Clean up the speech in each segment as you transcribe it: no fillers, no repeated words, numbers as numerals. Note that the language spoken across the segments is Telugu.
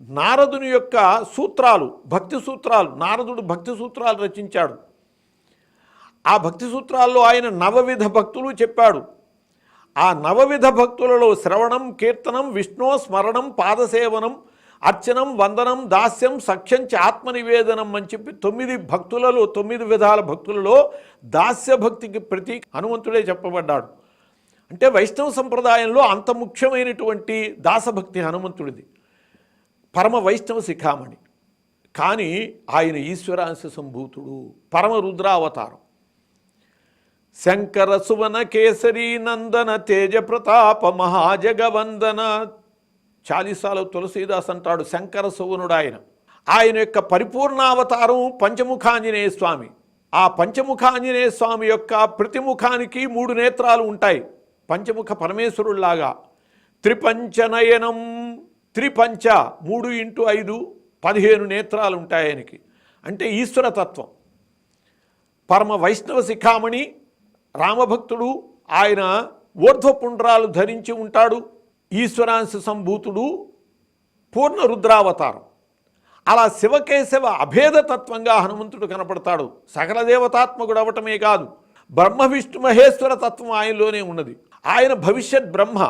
నారదుని యొక్క సూత్రాలు, భక్తి సూత్రాలు, నారదుడు భక్తి సూత్రాలు రచించాడు. ఆ భక్తి సూత్రాల్లో ఆయన నవవిధ భక్తులు చెప్పాడు. ఆ నవవిధ భక్తులలో శ్రవణం, కీర్తనం, విష్ణు స్మరణం, పాదసేవనం, అర్చనం, వందనం, దాస్యం, సఖ్యం చ ఆత్మనివేదనం అని చెప్పి 9 భక్తులలో 9 విధాల భక్తులలో దాస్య భక్తికి ప్రతీక హనుమంతుడే చెప్పబడ్డాడు. అంటే వైష్ణవ సంప్రదాయంలో అంత ముఖ్యమైనటువంటి దాసభక్తి హనుమంతుడిది, పరమ వైష్ణవ శిఖామణి. కానీ ఆయన ఈశ్వరాంశ సంభూతుడు, పరమ రుద్రావతారం. శంకర సువన కేసరి నందన తేజ ప్రతాప మహాజగవందన. చాలీసాలో తులసీదాస్ అంటాడు శంకర సువనుడు ఆయన. ఆయన యొక్క పరిపూర్ణావతారం పంచముఖాంజనేయ స్వామి. ఆ పంచముఖాంజనేయ స్వామి యొక్క ప్రతిముఖానికి 3 నేత్రాలు ఉంటాయి, పంచముఖ పరమేశ్వరుల్లాగా. త్రిపంచనయనం, త్రిపంచ 3 × 5 15 నేత్రాలు ఉంటాయి ఆయనకి. అంటే ఈశ్వరతత్వం. పరమ వైష్ణవ శిఖామణి రామభక్తుడు. ఆయన ఊర్ధ్వపుండ్రాలు ధరించి ఉంటాడు. ఈశ్వరాంశ సంభూతుడు, పూర్ణ రుద్రావతారం. అలా శివకేశవ అభేదతత్వంగా హనుమంతుడు కనపడతాడు. సకల దేవతాత్మకుడు అవటమే కాదు, బ్రహ్మ విష్ణు మహేశ్వర తత్వం ఆయనలోనే ఉన్నది. ఆయన భవిష్యత్ బ్రహ్మ.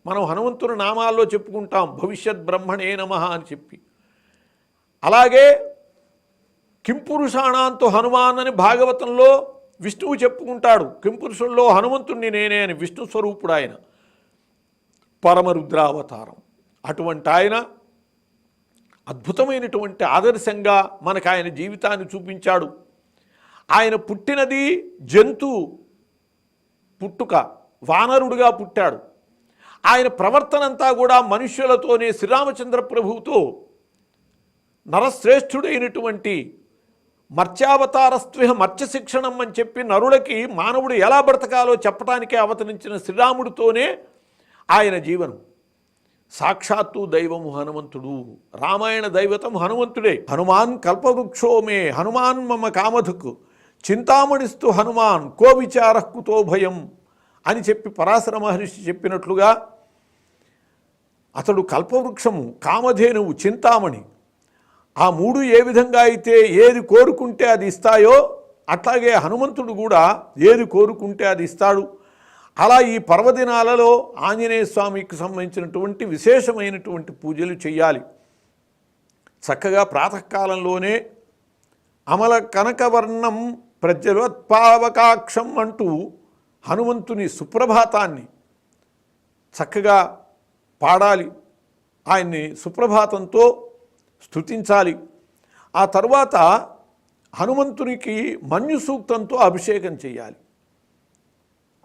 మనం హనుమంతుని నామాల్లో చెప్పుకుంటాం భవిష్యత్ బ్రహ్మణే నమః అని చెప్పి. అలాగే కింపురుషాణాంతో హనుమాన్ అని భాగవతంలో విష్ణువు చెప్పుకుంటాడు. కింపురుషుల్లో హనుమంతుణ్ణి నేనే అని. విష్ణు స్వరూపుడు ఆయన, పరమరుద్రావతారం. అటువంటి ఆయన అద్భుతమైనటువంటి ఆదర్శంగా మనకు ఆయన జీవితాన్ని చూపించాడు. ఆయన పుట్టినది జంతు పుట్టుక, వానరుడుగా పుట్టాడు. ఆయన ప్రవర్తనంతా కూడా మనుష్యులతోనే, శ్రీరామచంద్ర ప్రభువుతో నరశ్రేష్ఠుడైనటువంటి మర్త్యావతారస్త్విహ మర్త్య శిక్షణం అని చెప్పి నరులకి మానవుడు ఎలా బ్రతకాలో చెప్పడానికే అవతరించిన శ్రీరాముడితోనే ఆయన జీవనం. సాక్షాత్తు దైవము హనుమంతుడు. రామాయణ దైవతం హనుమంతుడే. హనుమాన్ కల్పవృక్షో మే హనుమాన్ మమ కామధుక్ చింతామణిస్తు హనుమాన్ కో విచార కుతో భయం అని చెప్పి పరాశర మహర్షి చెప్పినట్లుగా అతడు కల్పవృక్షము, కామధేనువు, చింతామణి. ఆ 3 ఏ విధంగా అయితే ఏది కోరుకుంటే అది ఇస్తాయో అట్లాగే హనుమంతుడు కూడా ఏది కోరుకుంటే అది ఇస్తాడు. అలా ఈ పర్వదినాలలో ఆంజనేయ స్వామికి సంబంధించినటువంటి విశేషమైనటువంటి పూజలు చేయాలి. చక్కగా ప్రాతకాలంలోనే అమల కనకవర్ణం ప్రజ్వత్పావకాక్షం అంటూ హనుమంతుని సుప్రభాతాన్ని చక్కగా పాడాలి. ఆయన్ని సుప్రభాతంతో స్తుతించాలి. ఆ తర్వాత హనుమంతునికి మన్యు సూక్తంతో అభిషేకం చేయాలి.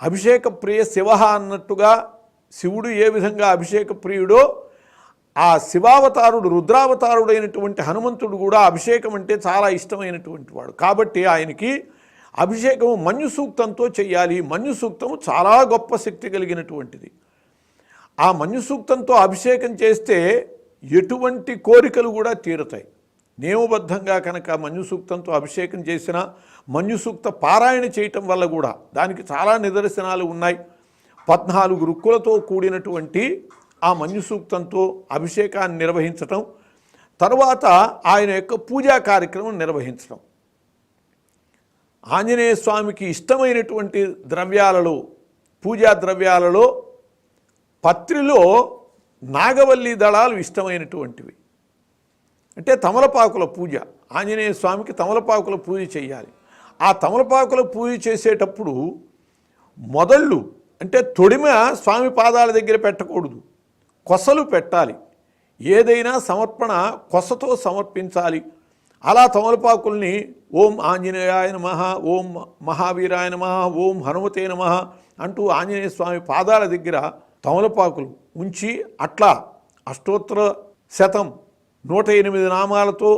అభిషేక ప్రియ శివ అన్నట్టుగా శివుడు ఏ విధంగా అభిషేక ప్రియుడో ఆ శివావతారుడు రుద్రావతారుడైనటువంటి హనుమంతుడు కూడా అభిషేకం అంటే చాలా ఇష్టమైనటువంటి వాడు. కాబట్టి ఆయనకి అభిషేకము మన్యు సూక్తంతో చేయాలి. మన్యు సూక్తము చాలా గొప్ప శక్తి కలిగినటువంటిది. ఆ మన్యు సూక్తంతో అభిషేకం చేస్తే ఎటువంటి కోరికలు కూడా తీరుతాయి. నియమబద్ధంగా కనుక మన్యు సూక్తంతో అభిషేకం చేసిన, మన్యు సూక్త పారాయణ చేయటం వల్ల కూడా దానికి చాలా నిదర్శనాలు ఉన్నాయి. 14 రుక్కులతో కూడినటువంటి ఆ మన్యు సూక్తంతో అభిషేకాన్ని నిర్వహించటం, తర్వాత ఆయన యొక్క పూజా కార్యక్రమం నిర్వహించడం. ఆంజనేయ స్వామికి ఇష్టమైనటువంటి ద్రవ్యాలలో, పూజా ద్రవ్యాలలో పత్రిలో నాగవల్లి దళాలు ఇష్టమైనటువంటివి. అంటే తమలపాకుల పూజ, ఆంజనేయ స్వామికి తమలపాకుల పూజ చేయాలి. ఆ తమలపాకుల పూజ చేసేటప్పుడు మొదళ్ళు అంటే తొడిమ స్వామి పాదాల దగ్గర పెట్టకూడదు, కొసలు పెట్టాలి. ఏదైనా సమర్పణ కొసతో సమర్పించాలి. అలా తమలపాకుల్ని ఓం ఆంజనేయాయ నమః, ఓం మహావీరాయ నమః, ఓం హనుమతే నమః అంటూ ఆంజనేయ స్వామి పాదాల దగ్గర తమలపాకులు ఉంచి అట్లా అష్టోత్తర శతం 108 నామాలతో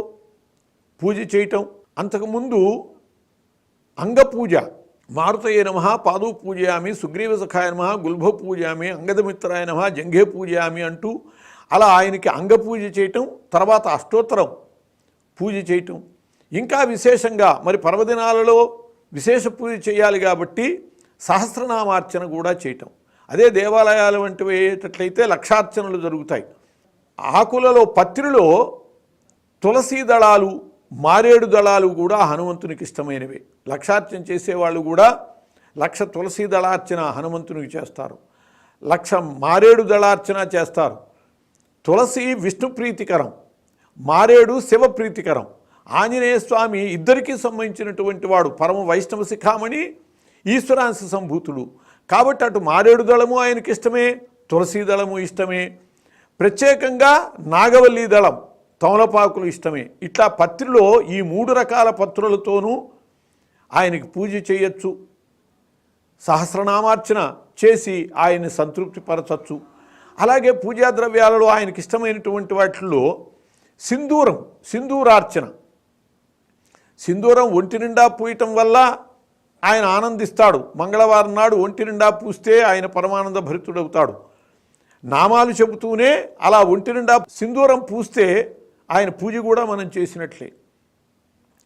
పూజ చేయటం. అంతకుముందు అంగపూజ, మారుతయే నమః పాదూ పూజయామి, సుగ్రీవ సఖాయ నమః గుల్భ పూజయామి, అంగదమిత్రాయ నమః జంఘే పూజయామి అంటూ అలా ఆయనకి అంగపూజ చేయటం, తర్వాత అష్టోత్తరం పూజ చేయటం. ఇంకా విశేషంగా మరి పర్వదినాలలో విశేష పూజ చేయాలి కాబట్టి సహస్రనామార్చన కూడా చేయటం. అదే దేవాలయాలు వంటివి అయ్యేటట్లయితే లక్షార్చనలు జరుగుతాయి. ఆకులలో పత్రిలో తులసీ దళాలు, మారేడు దళాలు కూడా హనుమంతునికి ఇష్టమైనవి. లక్షార్చన చేసేవాళ్ళు కూడా 1,00,000 తులసీ దళార్చన హనుమంతునికి చేస్తారు, 1,00,000 మారేడు దళార్చన చేస్తారు. తులసి విష్ణు ప్రీతికరం, మారేడు శివ ప్రీతికరం. ఆంజనేయ స్వామి ఇద్దరికీ సంబంధించినటువంటి వాడు, పరమ వైష్ణవ శిఖామణి, ఈశ్వరాంశ సంభూతుడు. కాబట్టి అటు మారేడు దళము ఆయనకి ఇష్టమే, తులసీ దళము ఇష్టమే. ప్రత్యేకంగా నాగవల్లి దళం, తమలపాకులు ఇష్టమే. ఇట్లా పత్రిలో ఈ 3 రకాల పత్రులతోనూ ఆయనకి పూజ చేయొచ్చు, సహస్రనామార్చన చేసి ఆయన్ని సంతృప్తి పరచచ్చు. అలాగే పూజా ద్రవ్యాలలో ఆయనకి ఇష్టమైనటువంటి వాటిల్లో సింధూరార్చన. సింధూరం ఒంటి నిండా పూయటం వల్ల ఆయన ఆనందిస్తాడు. మంగళవారం నాడు ఒంటి నిండా పూస్తే ఆయన పరమానంద భరితుడవుతాడు. నామాలు చెబుతూనే అలా ఒంటి నిండా సింధూరం పూస్తే ఆయన పూజ కూడా మనం చేసినట్లే.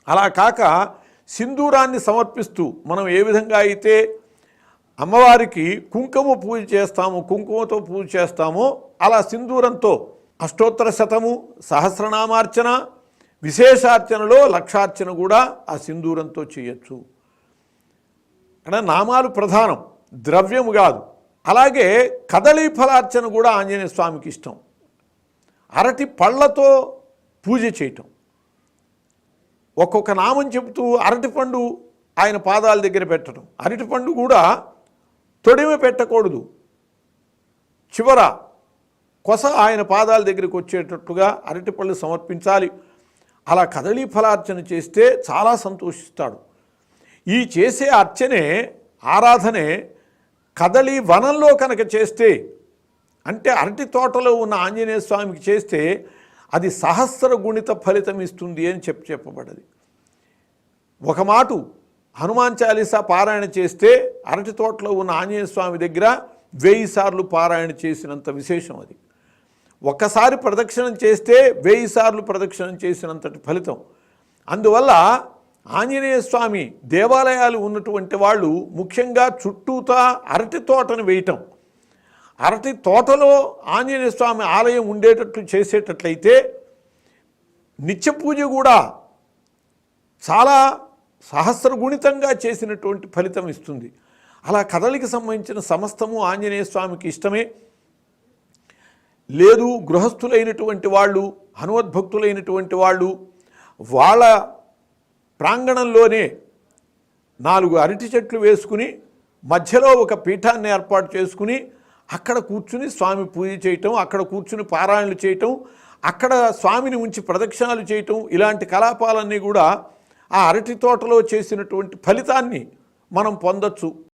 అలా కాక సింధూరాన్ని సమర్పిస్తూ మనం ఏ విధంగా అయితే అమ్మవారికి కుంకుమ పూజ చేస్తామో, కుంకుమతో పూజ చేస్తామో, అలా సింధూరంతో అష్టోత్తర శతము, సహస్రనామార్చన, విశేషార్చనలో లక్షార్చన కూడా ఆ సింధూరంతో చేయొచ్చు. అక్కడ నామాలు ప్రధానం, ద్రవ్యము కాదు. అలాగే కదళీ ఫలార్చన కూడా ఆంజనేయ స్వామికి ఇష్టం. అరటి పళ్ళతో పూజ చేయటం. ఒక్కొక్క నామం చెబుతూ అరటిపండు ఆయన పాదాల దగ్గర పెట్టడం. అరటిపండు కూడా తొడిమ పెట్టకూడదు, చివర కొస ఆయన పాదాల దగ్గరికి వచ్చేటట్టుగా అరటిపళ్ళు సమర్పించాలి. అలా కదళీ ఫలార్చన చేస్తే చాలా సంతోషిస్తాడు. ఈ చేసే అర్చనే, ఆరాధనే కదళీ వనంలో కనుక చేస్తే, అంటే అరటి తోటలో ఉన్న ఆంజనేయ స్వామికి చేస్తే అది సహస్ర గుణిత ఫలితం ఇస్తుంది అని చెప్పబడ్డది. ఒక మాటు హనుమాన్ చాలీసా పారాయణ చేస్తే అరటి తోటలో ఉన్న ఆంజనేయ స్వామి దగ్గర 1000 సార్లు పారాయణ చేసినంత విశేషం అది. ఒక్కసారి ప్రదక్షిణం చేస్తే 1000 సార్లు ప్రదక్షిణం చేసినంతటి ఫలితం. అందువల్ల ఆంజనేయ స్వామి దేవాలయాలు ఉన్నటువంటి వాళ్ళు ముఖ్యంగా చుట్టూతా అరటి తోటను వేయటం, అరటి తోటలో ఆంజనేయ స్వామి ఆలయం ఉండేటట్లు చేసేటట్లయితే నిత్య పూజ కూడా చాలా సహస్రగుణితంగా చేసినటువంటి ఫలితం ఇస్తుంది. అలా కదలికి సంబంధించిన సమస్తము ఆంజనేయ స్వామికి ఇష్టమే. లేదు గృహస్థులైనటువంటి వాళ్ళు, హనుమద్భక్తులైనటువంటి వాళ్ళు వాళ్ళ ప్రాంగణంలోనే 4 అరటి చెట్లు వేసుకుని మధ్యలో ఒక పీఠాన్ని ఏర్పాటు చేసుకుని అక్కడ కూర్చుని స్వామి పూజ చేయటం, అక్కడ కూర్చుని పారాయణలు చేయటం, అక్కడ స్వామిని ఉంచి ప్రదక్షిణాలు చేయటం, ఇలాంటి కలాపాలన్నీ కూడా ఆ అరటి తోటలో చేసినటువంటి ఫలితాన్ని మనం పొందొచ్చు.